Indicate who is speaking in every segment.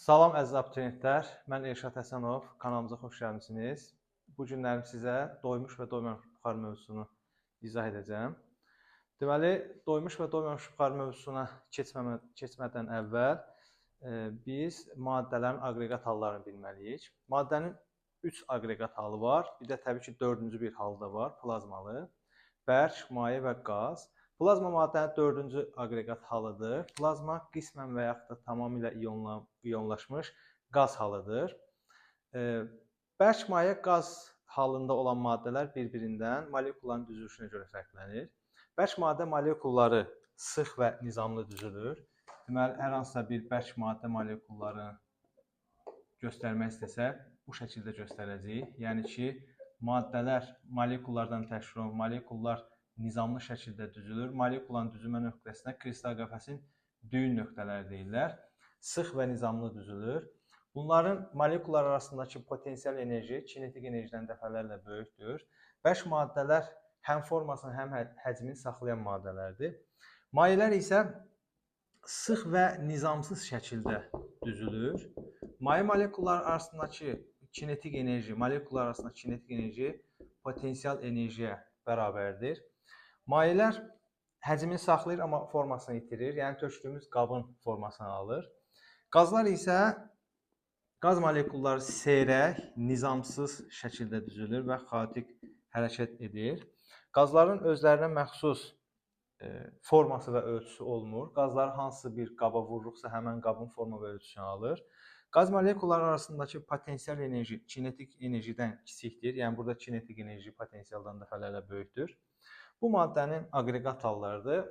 Speaker 1: Salam əziz abituriyentlər, mən Elşad Həsənov, kanalımıza xoş gəlmisiniz. Bu günlərim sizə doymuş və doymamış buxar mövzusunu izah edəcəm. Deməli, doymuş və doymamış buxar mövzusuna keçmədən əvvəl biz maddələrin aqreqat hallarını bilməliyik. Maddənin 3 aqreqat halı var, bir də təbii ki, dördüncü bir halı da var, plazmalı, bərk, maye və qaz. Plazma maddənin dördüncü aqreqat halıdır. Plazma qismən və yaxud da tamamilə iyonlaşmış qaz halıdır. Bərk maye qaz halında olan maddələr bir-birindən molekulların düzülüşünə görə fərqlənir. Bərk maddə molekulları sıx və nizamlı düzülür. Deməli, hər hansısa bir bərk maddə molekullarını göstərmək istəsək, bu şəkildə göstərəcəyik. Yəni ki, maddələr molekullardan təşkil olunur, molekullar nizamlı şəkildə düzülür. Molekulanın düzülmə nöqtəsinə kristal qəfəsin düyün nöqtələri deyirlər. Sıx və nizamlı düzülür. Bunların molekullar arasındakı potensial enerji kinetik enerjidən dəfələrlə böyükdür. Bərk maddələr həm formasını, həm həcmini saxlayan maddələrdir. Mayelər isə sıx və nizamsız şəkildə düzülür. Maye molekullar arasındakı kinetik enerji, molekullar arasındakı kinetik enerji potensial enerjiyə bərabərdir. Mayelər həcmini saxlayır, amma formasını itirir. Yəni, tökdüyümüz qabın formasını alır. Qazlar isə qaz molekulları seyrək, nizamsız şəkildə düzülür və xaotik hərəkət edir. Qazların özlərinə məxsus forması və ölçüsü olmur. Qazları hansı bir qaba vururuqsa, həmən qabın forma və ölçüsünü alır. Qaz molekulları arasındakı potensial enerji kinetik enerjidən kiçikdir. Yəni, burada kinetik enerji potensialdan dəfələrlə böyükdür. Bu maddənin aqreqat hallarıdır.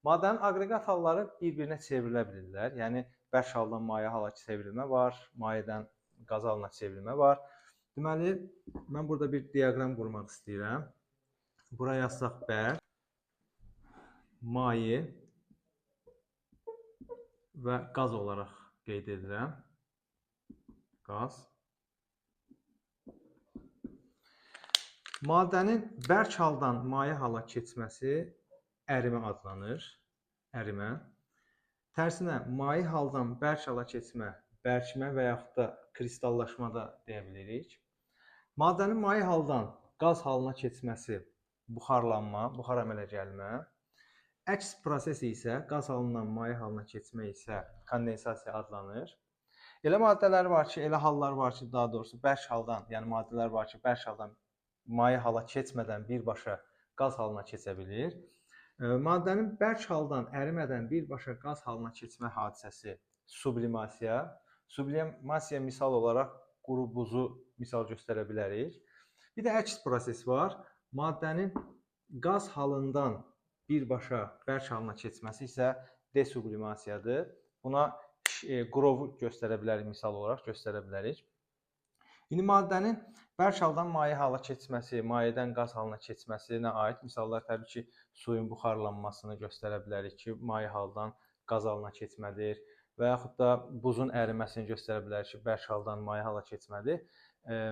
Speaker 1: Maddənin aqreqat halları bir-birinə çevrilə bilirlər. Yəni, bərk haldan maye hala çevrilmə var, mayədən qaz halına çevrilmə var. Deməli, mən burada bir diaqram qurmaq istəyirəm. Bura yazsaq bərk, maye və qaz olaraq qeyd edirəm. Qaz. Maddənin bərk haldan maye hala keçməsi ərimə adlanır. Ərimə. Tərsinə, maye haldan bərk hala keçmə, bərkimə və yaxud da kristallaşma da deyə bilirik. Maddənin maye haldan qaz halına keçməsi buxarlanma, buxar əmələ gəlmə. Əks proses isə qaz halından maye halına keçmə isə kondensasiya adlanır. Elə maddələr var ki, elə hallar var ki, daha doğrusu bərk haldan, yəni maddələr var ki, bərk haldan maye hala keçmədən birbaşa qaz halına keçə bilir. Maddənin bərk haldan ərimədən birbaşa qaz halına keçmə hadisəsi sublimasiya. Sublimasiya misal olaraq quru buzu misal göstərə bilərik. Bir də əks proses var. Maddənin qaz halından birbaşa bərk halına keçməsi isə desublimasiyadır. Buna qrovu göstərə bilərik, misal olaraq göstərə bilərik. İndi maddənin bərk haldan maye hala keçməsi, mayədən qaz halına keçməsinə aid misallar təbii ki, suyun buxarlanmasını göstərə bilərik ki, maye haldan qaz halına keçmədir və yaxud da buzun əriməsini göstərə bilərik ki, bərk haldan maye hala keçmədir.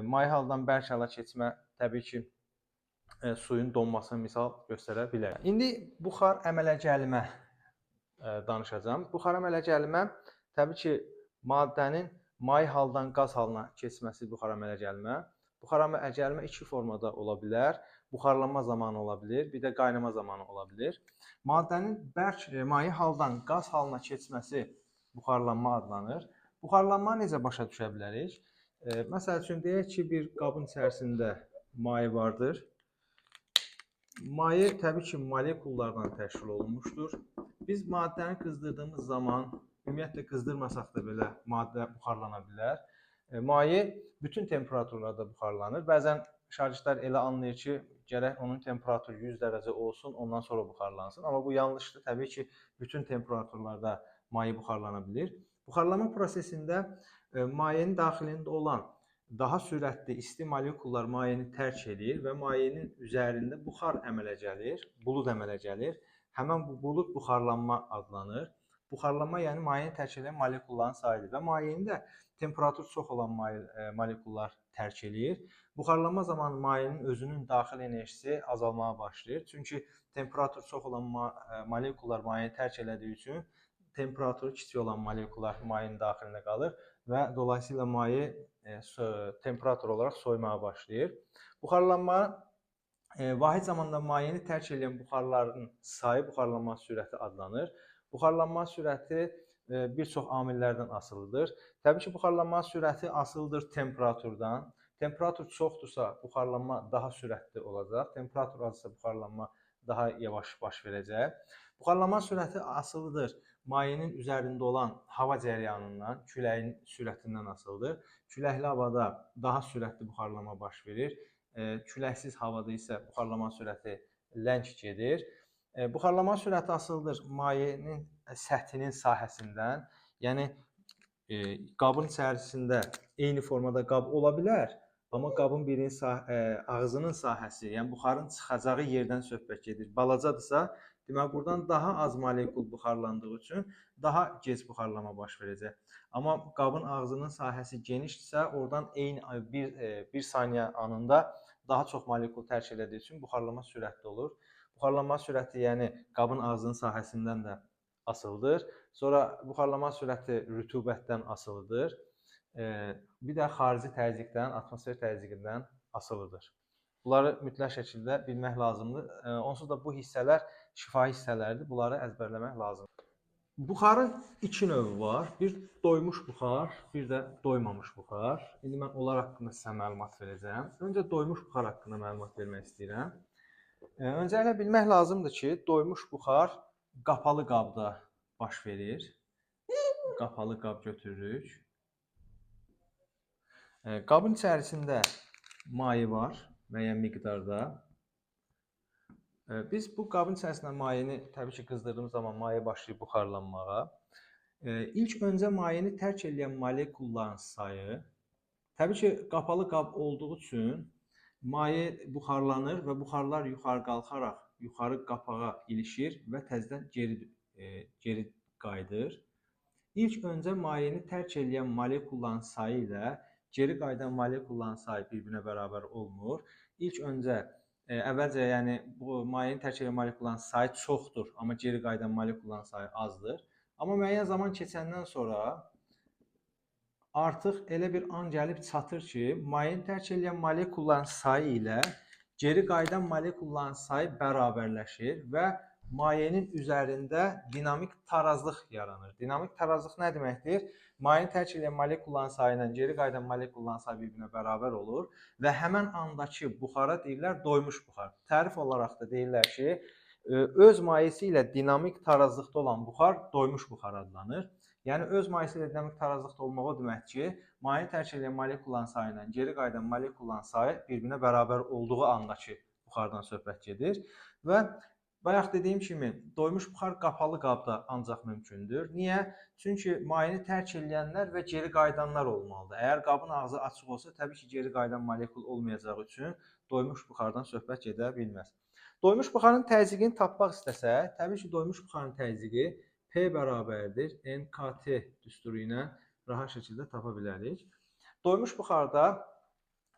Speaker 1: Maye haldan bərk hala keçmə təbii ki, suyun donmasını misal göstərə bilər. İndi buxar əmələ gəlmə danışacağım. Buxar əmələ gəlmə təbii ki, maddənin maye haldan qaz halına keçməsi buxar əmələ gəlmə. Buxar əmələ gəlmə iki formada ola bilər. Buxarlanma zamanı ola bilir, bir də qaynama zamanı ola bilir. Maddənin bərk maye haldan qaz halına keçməsi buxarlanma adlanır. Buxarlanma necə başa düşə bilərik? Məsəl üçün, deyək ki, bir qabın içərisində maye vardır. Maye təbii ki, molekullardan təşkil olunmuşdur. Biz maddəni qızdırdığımız zaman, ümumiyyətlə qızdırmasaq da belə maddə buxarlana bilər. Maye bütün temperaturlarda buxarlanır. Bəzən şagirdlər elə anlayır ki, gərək onun temperaturu 100 dərəcə olsun, ondan sonra buxarlansın. Amma bu yanlışdır. Təbii ki, bütün temperaturlarda maye buxarlana bilir. Buxarlanma prosesində mayenin daxilində olan daha sürətli isti molekullar mayeni tərk edir və mayenin üzərində buxar əmələ gəlir, bulud əmələ gəlir. Həmən bu bulud buxarlanma adlanır. Buxarlanma yəni mayeni tərk edən molekulların sayıdır və mayeni də temperaturu çox olan molekullar tərk edir. Buxarlanma zamanı mayenin özünün daxili enerjisi azalmağa başlayır. Çünki temperaturu çox olan molekullar mayeni tərk elədiyi üçün temperaturu kiçik olan molekullar mayenin daxilinə qalır və dolayısıyla maye temperatur olaraq soymağa başlayır. Buxarlanma vahid zamanda mayeni tərk edən buxarların sayı buxarlanma sürəti adlanır. Buxarlanma sürəti bir çox amillərdən asılıdır. Təbii ki, buxarlanma sürəti asılıdır temperaturdan. Temperatur çoxdursa buxarlanma daha sürətli olacaq. Temperatur azsa buxarlanma daha yavaş baş verəcək. Buxarlanma sürəti asılıdır mayenin üzərində olan hava cəryanından, küləyin sürətindən asılıdır. Küləkli havada daha sürətli buxarlanma baş verir. Küləksiz havada isə buxarlanma sürəti ləng gedir. Buxarlanma sürəti asılıdır mayenin səthinin sahəsindən. Yəni qabın içərisində eyni formada qab ola bilər, amma qabın birinin ağzının sahəsi, yəni buxarın çıxacağı yerdən söhbət gedir. Balacadırsa, deməli buradan daha az molekul buxarlandığı üçün daha gec buxarlama baş verəcək. Amma qabın ağzının sahəsi genişdirsə, oradan eyni bir saniyə anında daha çox molekul tərk elədiyi üçün buxarlama sürətli olur. Buxarlanma sürəti, yəni qabın ağzının sahəsindən də asılıdır. Sonra buxarlama sürəti rütubətdən asılıdır. Bir də xarici təzyiqdən, atmosfer təzyiqindən asılıdır. Bunları mütləq şəkildə bilmək lazımdır. Onsuz da bu hissələr şifahi hissələrdir. Bunları əzbərləmək lazımdır. Buxarın iki növü var. Bir doymuş buxar, bir də doymamış buxar. İndi mən onlar haqqında sizə məlumat verəcəm. Öncə doymuş buxar haqqında məlumat vermək istəyirəm. Öncəliklə bilmək lazımdır ki, doymuş buxar qapalı qabda baş verir. Qapalı qab götürürük. Qabın içərisində maye var, müəyyən miqdarda. Biz bu qabın içərisində mayeni təbii ki qızdırdığımız zaman maye başlayır buxarlanmağa. İlk öncə mayeni tərk edən molekulların sayı, təbii ki qapalı qab olduğu üçün maye buxarlanır və buxarlar yuxarı qalxaraq yuxarı qapağa ilişir və təzədən geri qayıdır. İlk öncə mayeni tərk edən molekulların sayı ilə geri qayıdan molekulların sayı bir-birinə bərabər olmur. İlk öncə əvvəlcə yəni bu mayenin tərk edən molekulların sayı çoxdur, amma geri qayıdan molekulların sayı azdır. Amma müəyyən zaman keçəndən sonra artıq elə bir an gəlib çatır ki, mayenin tərk edən molekulların sayı ilə geri qayıdan molekulların sayı bərabərləşir və mayenin üzərində dinamik tarazlıq yaranır. Dinamik tarazlıq nə deməkdir? Mayenin tərk edən molekulların sayı ilə geri qayıdan molekulların sayı bir-birinə bərabər olur və həmən andakı buxara deyirlər doymuş buxar. Tərif olaraq da deyirlər ki, öz mayesi ilə dinamik tarazlıqda olan buxar doymuş buxar adlanır. Yəni öz mayesi ilə dinamik tarazlıqda olmaq o deməkdir ki, mayenin tərk edən molekulların sayı ilə geri qayıdan molekulların sayı bir-birinə bərabər olduğu andakı buxardan söhbət gedir və bayaq dediyim kimi, doymuş buxar qapalı qabda ancaq mümkündür. Niyə? Çünki mayeni tərk edənlər və geri qayıdanlar olmalıdır. Əgər qabın ağzı açıq olsa, təbii ki, geri qayıdan molekul olmayacağı üçün doymuş buxardan söhbət gedə bilməz. Doymuş buxarın təzyiqini tapmaq istəsək, təbii ki, doymuş buxarın təzyiqi P bərabərdir NKT düsturu ilə rahat şəkildə tapa bilərik. Doymuş buxarda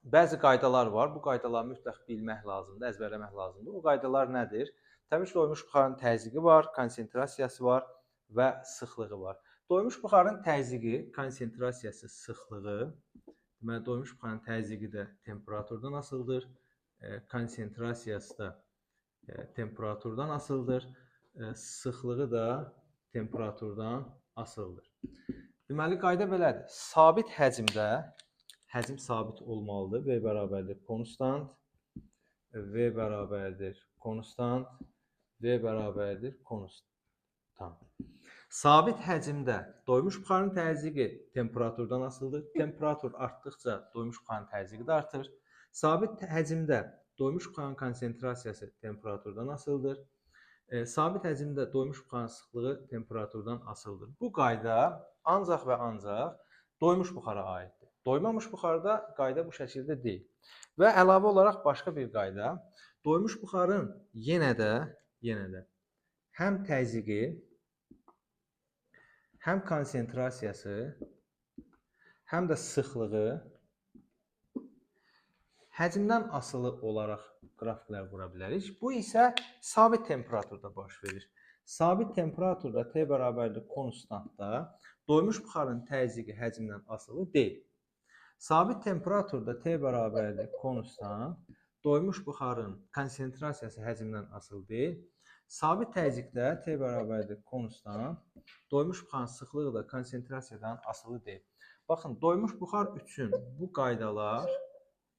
Speaker 1: bəzi qaydalar var. Bu qaydaları mütləq bilmək lazımdır, əzbərləmək lazımdır. O qaydalar nədir? Təbii ki, doymuş buxarın təzyiqi var, konsentrasiyası var və sıxlığı var. Doymuş buxarın təzyiqi, konsentrasiyası, sıxlığı, deməli doymuş buxarın təzyiqi də temperaturdan asılıdır, konsentrasiyası da temperaturdan asılıdır, sıxlığı da temperaturdan asılıdır. Deməli qayda belədir. Sabit həcmdə həcm sabit olmalıdır. V bərabərdir konstant, V bərabərdir konstant, V bərabərdir konstant. Sabit həcmdə doymuş buxarın təzyiqi temperaturdan asılıdır. Temperatur artdıqca doymuş buxarın təzyiqi də artır. Sabit həcmdə doymuş buxarın konsentrasiyası temperaturdan asılıdır. Sabit həcmdə doymuş buxarın sıxlığı temperaturdan asılıdır. Bu qayda ancaq və ancaq doymuş buxara aiddir. Doymamış buxarda qayda bu şəkildə deyil. Və əlavə olaraq başqa bir qayda, doymuş buxarın yenə də həm təzyiqi, həm konsentrasiyası, həm də sıxlığı həcmdən asılı olaraq qrafiklər qura bilərik. Bu isə sabit temperaturda baş verir. Sabit temperaturda T bərabərdir konstantda doymuş buxarın təzyiqi həcmdən asılı deyil. Sabit temperaturda T bərabərdir konstant, doymuş buxarın konsentrasiyası həcmdən asılı deyil. Sabit təzyiqdə T bərabərdir konstant, doymuş buxarın sıxlığı da konsentrasiyadan asılı deyil. Baxın, doymuş buxar üçün bu qaydalar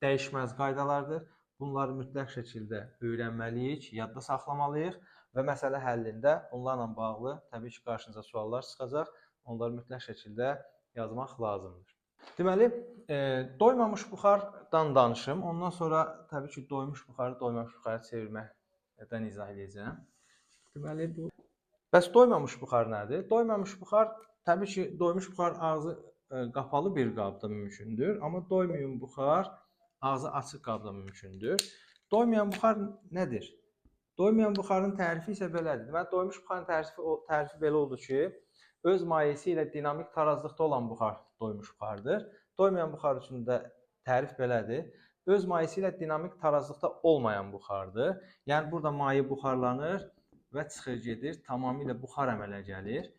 Speaker 1: dəyişməz qaydalardır. Bunları mütləq şəkildə öyrənməliyik, yadda saxlamalıyıq və məsələ həllində bunlarla bağlı təbii ki, qarşınıza suallar çıxacaq. Onları mütləq şəkildə yazmaq lazımdır. Deməli, doymamış buxardan danışım. Ondan sonra təbii ki, doymuş buxarı doymamış buxara çevirməkdən izah edəcəm. Deməli, bəs doymamış buxar nədir? Doymamış buxar, təbii ki, doymuş buxar ağzı qapalı bir qabda mümkündür. Amma doymayan buxar ağzı açıq qabda mümkündür. Doymayan buxar nədir? Doymayan buxarın tərifi isə belədir. Deməli, doymuş buxarın tərifi belə oldu ki, öz mayesi ilə dinamik tarazlıqda olan buxar doymuş buxardır. Doymayan buxar üçün də tərif belədir. Öz mayesi ilə dinamik tarazlıqda olmayan buxardır. Yəni, burada maye buxarlanır və çıxır gedir, tamamilə buxar əmələ gəlir.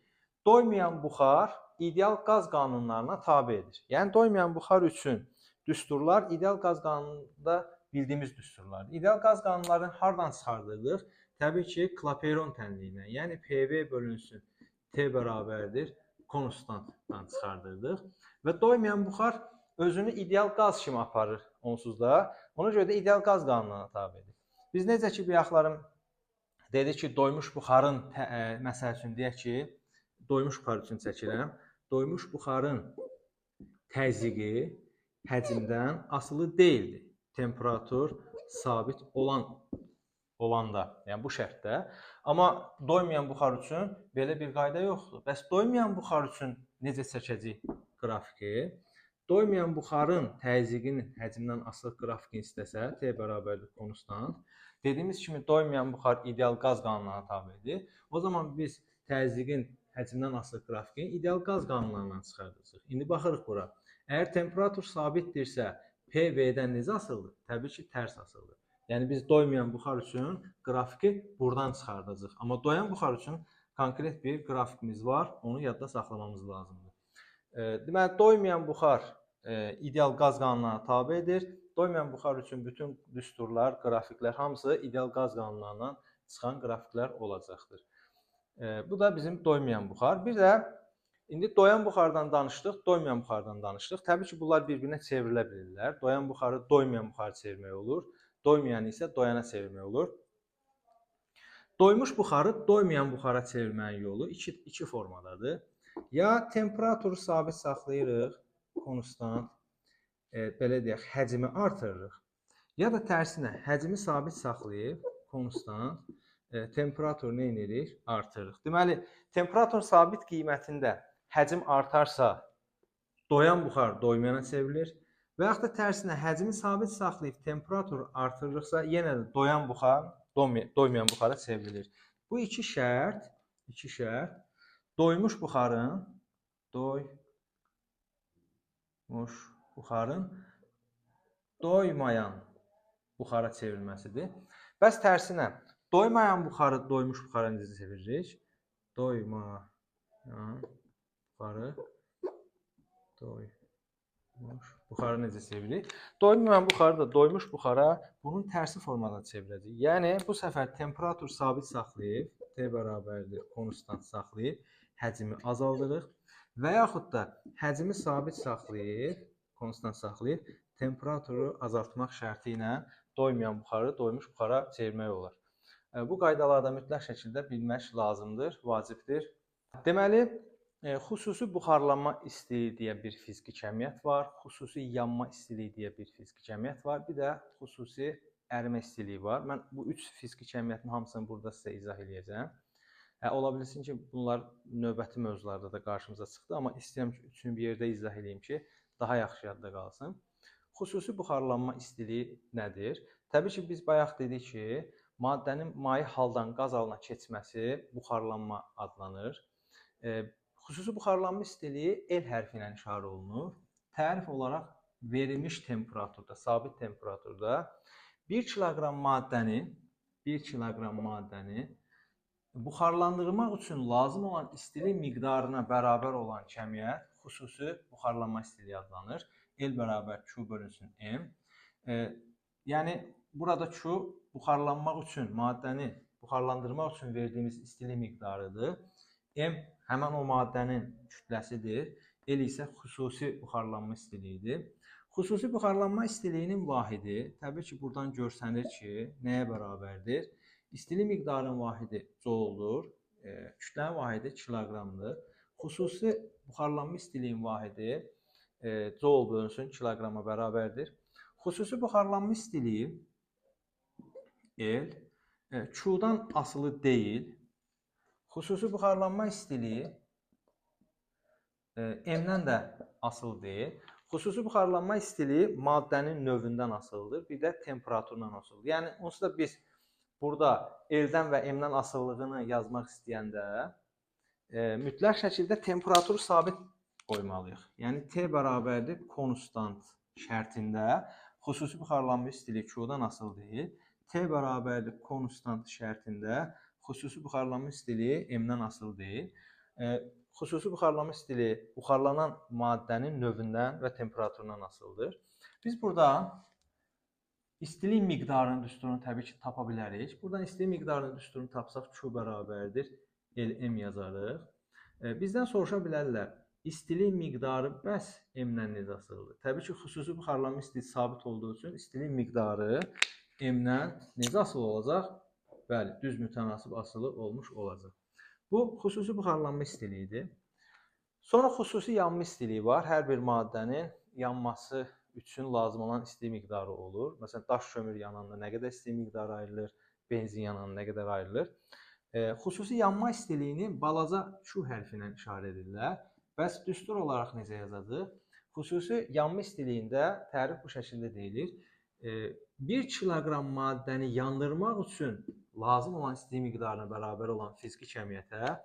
Speaker 1: Doymayan buxar ideal qaz qanunlarına tabedir. Yəni, doymayan buxar üçün düsturlar ideal qaz qanununda bildiyimiz düsturlardır. İdeal qaz qanunlarını hardan çıxardırdıq? Təbii ki, Klapeyron tənliyindən. Yəni, PV bölünsün T bərabərdir konstantdan çıxardırdıq. Və doymayan buxar özünü ideal qaz kimi aparır onsuz da. Ona görə də ideal qaz qanununa tabedir. Biz necə ki, bayaqlarım dedik ki, doymuş buxarın, məsəl üçün deyək ki, doymuş buxar üçün çəkirəm. Doymuş buxarın təzyiqi həcmdən asılı deyildir. Temperatur sabit olanda, yəni bu şərtdə. Amma doymayan buxar üçün belə bir qayda yoxdur. Bəs doymayan buxar üçün necə çəkəcəyik qrafiki? Doymayan buxarın təzyiqinin həcmdən asılı qrafikini istəsə, T bərabərdir konstant. Dediyimiz kimi doymayan buxar ideal qaz qanununa tabedir. O zaman biz təzyiqin həcmdən asılı qrafikini ideal qaz qanunlarından çıxardacağıq. İndi baxırıq bura. Əgər temperatur sabitdirsə, PV-dən necə asılıdır? Təbii ki, tərs asılıdır. Yəni, biz doymayan buxar üçün qrafiki buradan çıxardacağıq. Amma doyan buxar üçün konkret bir qrafikimiz var. Onu yadda saxlamamız lazımdır. Deməli, doymayan buxar ideal qaz qanunlarına tabedir. Doymayan buxar üçün bütün düsturlar, qrafiklər hamısı ideal qaz qanunlarından çıxan qrafiklər olacaqdır. Bu da bizim doymayan buxar. Bir də İndi doyan buxardan danışdıq, doymayan buxardan danışdıq. Təbii ki, bunlar bir-birinə çevrilə bilirlər. Doyan buxarı doymayan buxarı çevirmək olur. Doymayanı isə doyana çevirmək olur. Doymuş buxarı doymayan buxara çevirməyin yolu iki formadadır. Ya temperaturu sabit saxlayırıq, konstant, belə deyək, həcmi artırırıq. Ya da tərsinə, həcmi sabit saxlayıb, konstant, temperaturu nə edirik? Artırırıq. Deməli, temperatur sabit qiymətində həcm artarsa, doyan buxar doymayana çevrilir. Və yaxud da tərsinə, həcmi sabit saxlayıb temperaturu artırırıqsa, yenə də doyan buxar doymayan buxara çevrilir. Bu iki şərt doymuş buxarın doymayan buxara çevrilməsidir. Bəs tərsinə, doymayan buxarı doymuş buxara necə çeviririk? Doymayan buxarı necə çeviririk? Doymayan buxarı da doymuş buxara bunun tərsi formada çevirəcəyik. Yəni, bu səfər temperatur sabit saxlayıb, T bərabərdir konstant saxlayıb, həcmi azaldırıq. Və yaxud da həcmi sabit saxlayıb, konstant saxlayıb, temperaturu azaltmaq şərti ilə doymayan buxarı doymuş buxara çevirmək olar. Bu qaydalarda mütləq şəkildə bilmək lazımdır, vacibdir. Deməli, xüsusi buxarlanma istiliyi deyə bir fiziki kəmiyyət var, xüsusi yanma istiliyi deyə bir fiziki kəmiyyət var, bir də xüsusi ərimə istiliyi var. Mən bu üç fiziki kəmiyyətin hamısını burada sizə izah edəcəm. Ola bilsin ki, bunlar növbəti mövzularda da qarşımıza çıxdı, amma istəyirəm ki, üçünü bir yerdə izah edeyim ki, daha yaxşı yadda qalsın. Xüsusi buxarlanma istiliyi nədir? Təbii ki, biz bayaq dedik ki, maddənin maye haldan qaz halına keçməsi buxarlanma adlanır. Xüsusi buxarlanma istiliyi el hərfi ilə işarə olunur. Tərif olaraq verilmiş temperaturda, sabit temperaturda 1 kiloqram maddəni buxarlandırmaq üçün lazım olan istilik miqdarına bərabər olan kəmiyyət xüsusi buxarlanma istiliyi adlanır. L bərabər Q bölünsün M. Yəni burada Q buxarlanmaq üçün, maddəni buxarlandırmaq üçün verdiyimiz istilik miqdarıdır. M həmin o maddənin kütləsidir. L isə xüsusi buxarlanma istiliyidir. Xüsusi buxarlanma istiliyinin vahidi təbii ki, buradan görsənir ki, nəyə bərabərdir? İstilik miqdarının vahidi jouldur, kütlənin vahidi kiloqramdır. Xüsusi buxarlanma istiliyin vahidi joul bölünsün kiloqrama bərabərdir. Xüsusi buxarlanma istiliyi L Q-dan asılı deyil. Xüsusi buxarlanma istiliyi M-dən də asılı deyil. Xüsusi buxarlanma istiliyi maddənin növündən asılıdır, bir də temperaturundan asılıdır. Yəni onsuz da biz burada L-dən və M-dən asıllığını yazmaq istəyəndə mütləq şəkildə temperaturu sabit qoymalıyıq. Yəni T bərabərdir konstant şərtində xüsusi buxarlanma istiliyi Q-dan asılı deyil. T bərabərdir konstant şərtində xüsusi buxarlanma istiliyi M-dən asılı deyil. Xüsusi buxarlanma istiliyi buxarlanan maddənin növündən və temperaturundan asılıdır. Biz burada istilik miqdarının düsturunu təbii ki, tapa bilərik. Buradan istilik miqdarının düsturunu tapsaq Q bərabərdir Lm yazarıq. Bizdən soruşa bilərlər, istilik miqdarı bəs M-dən necə asılıdır? Təbii ki, xüsusi buxarlanma istiliyi sabit olduğu üçün istilik miqdarı M-dən necə asılı olacaq? Bəli, düz mütənasib asılı olmuş olacaq. Bu xüsusi buxarlanma istiliyidir. Sonra xüsusi yanma istiliyi var. Hər bir maddənin yanması üçün lazım olan istilik miqdarı olur. Məsələn, daş kömür yananda nə qədər istilik miqdarı ayrılır, benzin yananda nə qədər ayrılır. Xüsusi yanma istiliyini balaca Q hərfi ilə işarə edirlər. Bəs düstur olaraq necə yazacağıq? Xüsusi yanma istiliyində tərif bu şəkildə deyilir. 1 kiloqram maddəni yandırmaq üçün lazım olan istilik miqdarına bərabər olan fiziki kəmiyyətə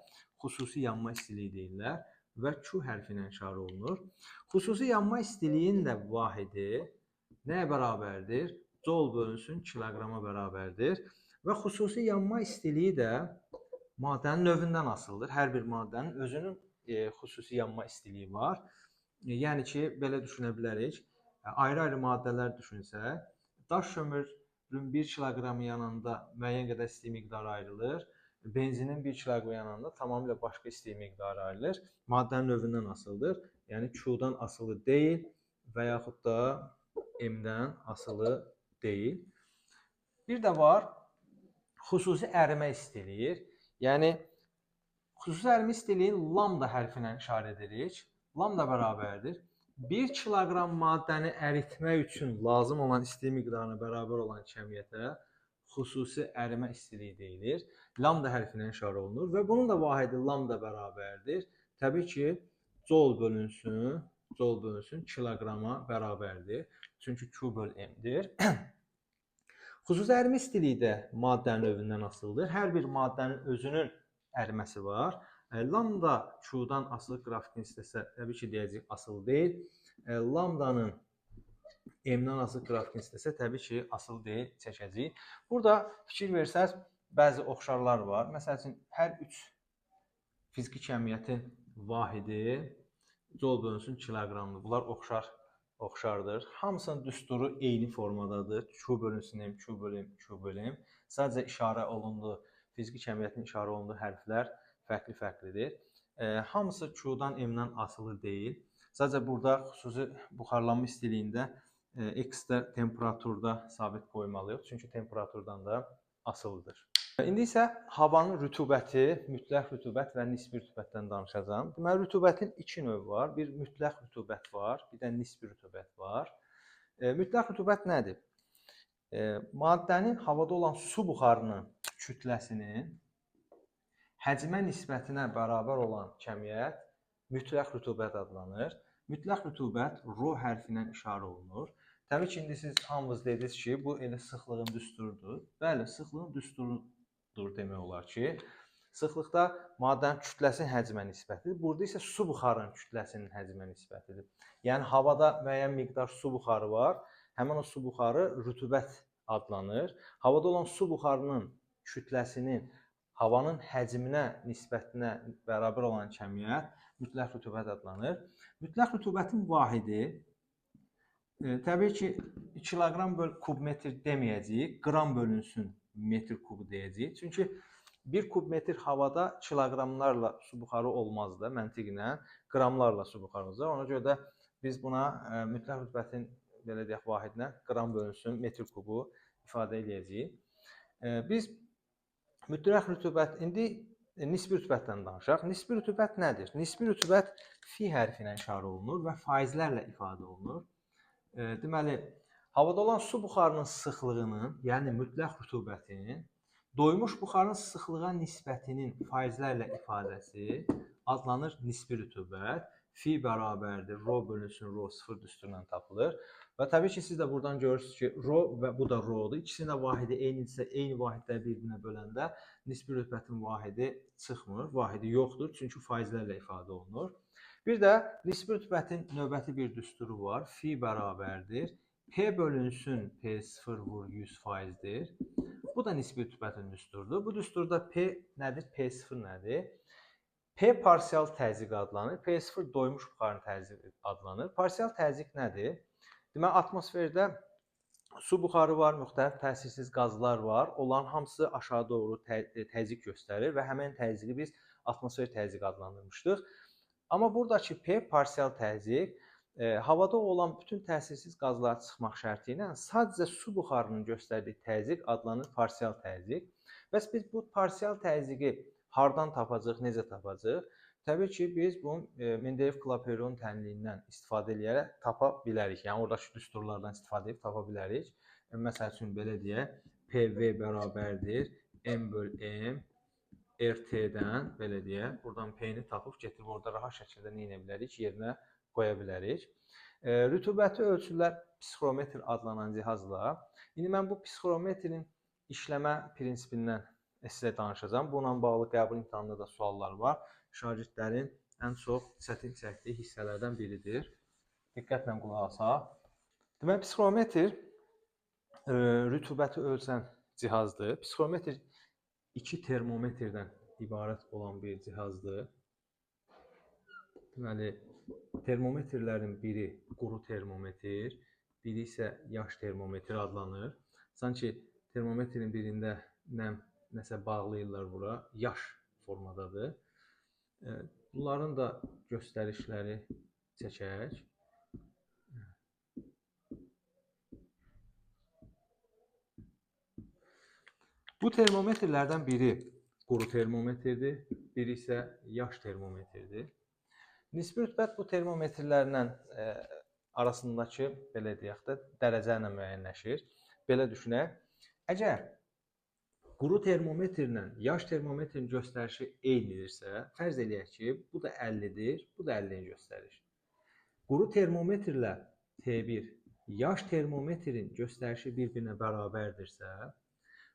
Speaker 1: xüsusi yanma istiliyi deyirlər və Q hərfi ilə işarə olunur. Xüsusi yanma istiliyinin də vahidi nəyə bərabərdir? Joule bölünsün kiloqrama bərabərdir. Və xüsusi yanma istiliyi də maddənin növündən asılıdır. Hər bir maddənin özünün xüsusi yanma istiliyi var. Yəni ki, belə düşünə bilərik. Ayrı-ayrı maddələr düşünsək, daş kömürün 1 kiloqramı yanında müəyyən qədər istilik miqdarı ayrılır. Benzinin 1 kiloqramı yanında tamamilə başqa istilik miqdarı ayrılır. Maddənin növündən asılıdır. Yəni Q-dan asılı deyil və yaxud da M-dən asılı deyil. Bir də var, xüsusi ərimə istiliyi. Yəni, xüsusi ərimə istiliyi lambda hərfi ilə işarə edirik. Lambda bərabərdir. 1 kiloqram maddəni əritmək üçün lazım olan istilik miqdarına bərabər olan kəmiyyətə xüsusi ərimə istiliyi deyilir. Lambda hərfi ilə işarə olunur və bunun da vahidi lambda bərabərdir. Təbii ki, joule bölünsün kiloqrama bərabərdir. Çünki Q böl M-dir. Xüsusi ərimə istiliyi də maddənin növündən asılıdır. Hər bir maddənin özünün əriməsi var. Lambda Q-dan asılı qrafikini istəsə, təbii ki, deyəcək asılı deyil. Lambdanın M-dən asılı qrafikini istəsə, təbii ki, asılı deyil çəkəcəyik. Burada fikir versəz, bəzi oxşarlar var. Məsəl üçün, hər 3 fiziki kəmiyyətin vahidi joule bölünsün kiloqramdır. Bunlar oxşardır. Hamısının düsturu eyni formadadır. Q bölünsün M, Q böl M, Q böl M. Sadəcə işarə olundu, fiziki kəmiyyətin işarə olunduğu hərflər fərqli-fərqlidir. Hamısı Q-dan M-dən asılı deyil. Sadəcə burada xüsusi buxarlanma istiliyində X-də temperaturda sabit qoymalıyıq. Çünki temperaturdan da asılıdır. İndi isə havanın rütubəti, mütləq rütubət və nisbi rütubətdən danışacağım. Deməli, rütubətin iki növü var. Bir mütləq rütubət var, bir də nisbi rütubət var. Mütləq rütubət nədir? Maddənin havada olan su buxarının kütləsinin həcmə nisbətinə bərabər olan kəmiyyət mütləq rütubət adlanır. Mütləq rütubət ρ hərfi ilə işarə olunur. Təbii ki, indi siz hamınız dediniz ki, bu elə sıxlığın düsturudur. Bəli, sıxlığın düsturudur demək olar ki, sıxlıqda maddənin kütləsinin həcmə nisbətidir. Burada isə su buxarının kütləsinin həcmə nisbətidir. Yəni, havada müəyyən miqdar su buxarı var. Həmin o su buxarı rütubət adlanır. Havada olan su buxarının kütləsinin havanın həcminə, nisbətinə bərabər olan kəmiyyət mütləq rütubət adlanır. Mütləq rütubətin vahidi təbii ki, kiloqram böl kubmetr deməyəcəyik, qram bölünsün metr kubu deyəcəyik. Çünki 1 kubmetr havada kiloqramlarla su buxarı olmazdı, məntiqlə qramlarla su buxarı olacaq. Ona görə də biz buna mütləq rütubətin belə deyək vahidinə qram bölünsün metr kubu ifadə edəcəyik. Biz mütləq rütubət indi nisbi rütubətdən danışaq. Nisbi rütubət nədir? Nisbi rütubət fi hərfi ilə işarə olunur və faizlərlə ifadə olunur. Deməli, havada olan su buxarının sıxlığının, yəni mütləq rütubətin doymuş buxarın sıxlığa nisbətinin faizlərlə ifadəsi adlanır nisbi rütubət. Fi bərabərdir, rho bölünsün rho 0 düsturundan tapılır. Və təbii ki, siz də buradan görürsünüz ki, rho və bu da rhodur. İkisinin də vahidi eynidirsə, eyni vahidləri bir-birinə böləndə nisbi rütubətin vahidi çıxmır, vahidi yoxdur, çünki faizlərlə ifadə olunur. Bir də nisbi rütubətin növbəti bir düsturu var. Fi bərabərdir. P bölünsün P0 vur 100%'dir. Bu da nisbi rütubətin düsturudur. Bu düsturda P nədir? P0 nədir? P parsial təzyiq adlanır. P0 doymuş buxarın təzyiqi adlanır. Parsial təzyiq nədir? Deməli, atmosferdə su buxarı var, müxtəlif təsirsiz qazlar var. Onların hamısı aşağı doğru təzyiq göstərir və həmin təzyiqi biz atmosfer təzyiqi adlandırmışdıq. Amma buradakı P parsial təzyiq havada olan bütün təsirsiz qazlar çıxmaq şərti ilə sadəcə su buxarının göstərdiyi təzyiq adlanır parsial təzyiq. Bəs biz bu parsial təzyiqi hardan tapacağıq, necə tapacağıq? Təbii ki, biz bunu Mendeyev-Klaperon tənliyindən istifadə edərək tapa bilərik. Yəni, oradakı düsturlardan istifadə edib tapa bilərik. Məsəl üçün, belə deyək, PV bərabərdir M böl M RT-dən, belə deyək, buradan P-ni tapıb getirib orada rahat şəkildə nə edə bilərik? Yerinə qoya bilərik. Rütubəti ölçürlər psixrometr adlanan cihazla. İndi mən bu psixrometrin işləmə prinsipindən sizə danışacağım. Bununla bağlı qəbul imtahanında da suallar var. Şagirdlərin ən çox çətin çəkdiyi hissələrdən biridir. Diqqətlə qulaq asaq. Deməli, psixrometr rütubəti ölçən cihazdır. Psixrometr 2 termometrdən ibarət olan bir cihazdır. Deməli, termometrlərin biri quru termometr, biri isə yaş termometr adlanır. Sanki termometrin birində nəsə bağlayırlar bura, yaş formadadır. Bunların da göstərişləri çəkək. Bu termometrlərdən biri quru termometrdir, biri isə yaş termometrdir. Nisbi rütubət bu termometrlərlə arasındakı, belə deyək də, dərəcə ilə müəyyənləşir. Belə düşünək. Əgər quru termometrlə yaş termometrin göstərişi eynidirsə, fərz eləyək ki, bu da 50-dir, bu da 50-ni göstərir. Quru termometrlə T1, yaş termometrin göstərişi bir-birinə bərabərdirsə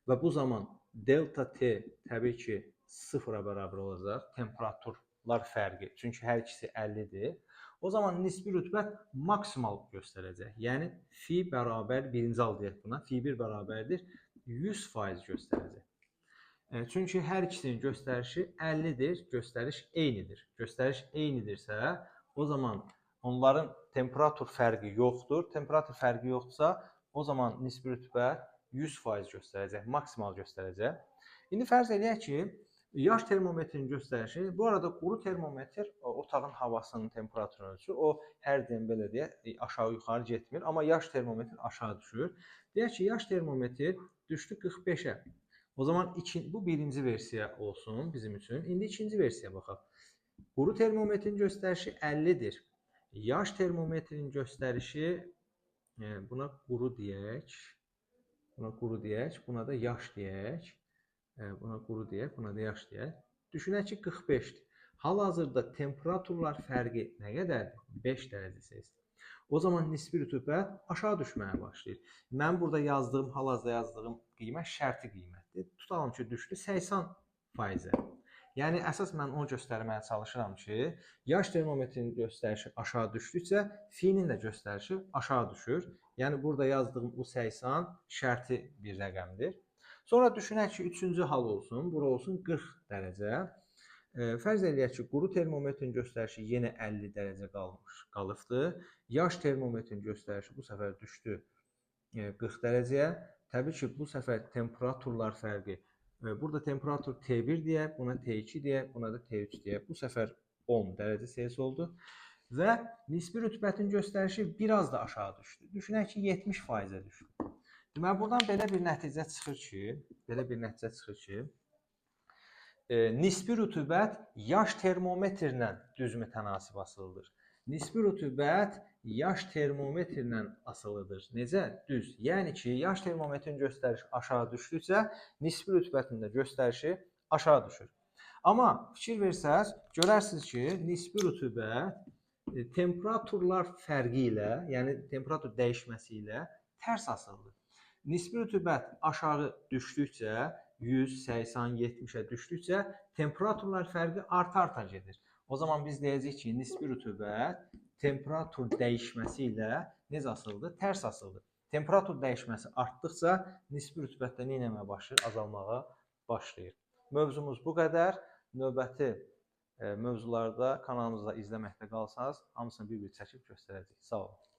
Speaker 1: və bu zaman delta T təbii ki, 0-a bərabər olacaq, temperaturlar fərqi, çünki hər ikisi 50-dir. O zaman nisbi rütubət maksimal göstərəcək. Yəni, fi bərabər, birinci al deyək buna, fi 1 bərabərdir, 100% göstərəcək. Çünki hər ikisinin göstərişi 50-dir, göstəriş eynidir. Göstəriş eynidirsə, o zaman onların temperatur fərqi yoxdur. Temperatur fərqi yoxdursa, o zaman nisbi rütubət 100% göstərəcək, maksimal göstərəcək. İndi fərz eləyək ki, yaş termometrin göstərişi, bu arada quru termometr otağın havasının temperaturunu ölçür. O hər daim belə deyək, aşağı-yuxarı getmir, amma yaş termometr aşağı düşür. Deyək ki, yaş termometr düşdü 45-ə. O zaman bu birinci versiya olsun bizim üçün. İndi ikinci versiya baxaq. Quru termometrin göstərişi 50-dir. Yaş termometrin göstərişi, buna quru deyək, buna da yaş deyək. Buna quru deyək, buna da yaş deyək. Düşünək ki, 45-dir. Hal-hazırda temperaturlar fərqi nə qədərdir? 5 dərəcə Selsi. O zaman nisbi rütubət aşağı düşməyə başlayır. Mən burada yazdığım, hal-hazırda yazdığım qiymət şərti qiymətdir. Tutalım ki, düşdü 80%-ə. Yəni, əsas mən onu göstərməyə çalışıram ki, yaş termometrin göstərişi aşağı düşdükcə, fi-nin də göstərişi aşağı düşür. Yəni, burada yazdığım bu 80 şərti bir rəqəmdir. Sonra düşünək ki, üçüncü hal olsun, bura olsun 40 dərəcə. Fərz eləyək ki, quru termometrin göstərişi yenə 50 dərəcə qalıbdır. Yaş termometrin göstərişi bu səfər düşdü 40 dərəcəyə. Təbii ki, bu səfər temperaturlar fərqi. Burada temperatur T1 deyək, buna T2 deyək, buna da T3 deyək. Bu səfər 10 dərəcə Selsi oldu. Və nisbi rütubətin göstərişi biraz da aşağı düşdü. Düşünək ki, 70%-ə düşdü. Deməli, buradan belə bir nəticə çıxır ki, nisbi rütubət yaş termometrlə düz mütənasib asılıdır. Nisbi rütubət yaş termometrlə asılıdır. Necə? Düz. Yəni ki, yaş termometrin göstərişi aşağı düşdükcə nisbi rütubətin də göstərişi aşağı düşür. Amma fikir versəz, görərsiniz ki, nisbi rütubət temperaturlar fərqi ilə, yəni temperatur dəyişməsi ilə tərs asılıdır. Nisbi rütubət aşağı düşdükcə, 100, 80, 70-ə düşdükcə temperaturlar fərqi arta-arta gedir. O zaman biz deyəcəyik ki, nisbi rütubət temperatur dəyişməsi ilə necə asılıdır? Tərs asılıdır. Temperatur dəyişməsi artdıqca nisbi rütubətdə nə etməyə başlayır? Azalmağa başlayır. Mövzumuz bu qədər. Növbəti mövzularda kanalımızda izləməkdə qalsanız, hamısını bir-bir çəkib göstərəcəyik. Sağ olun.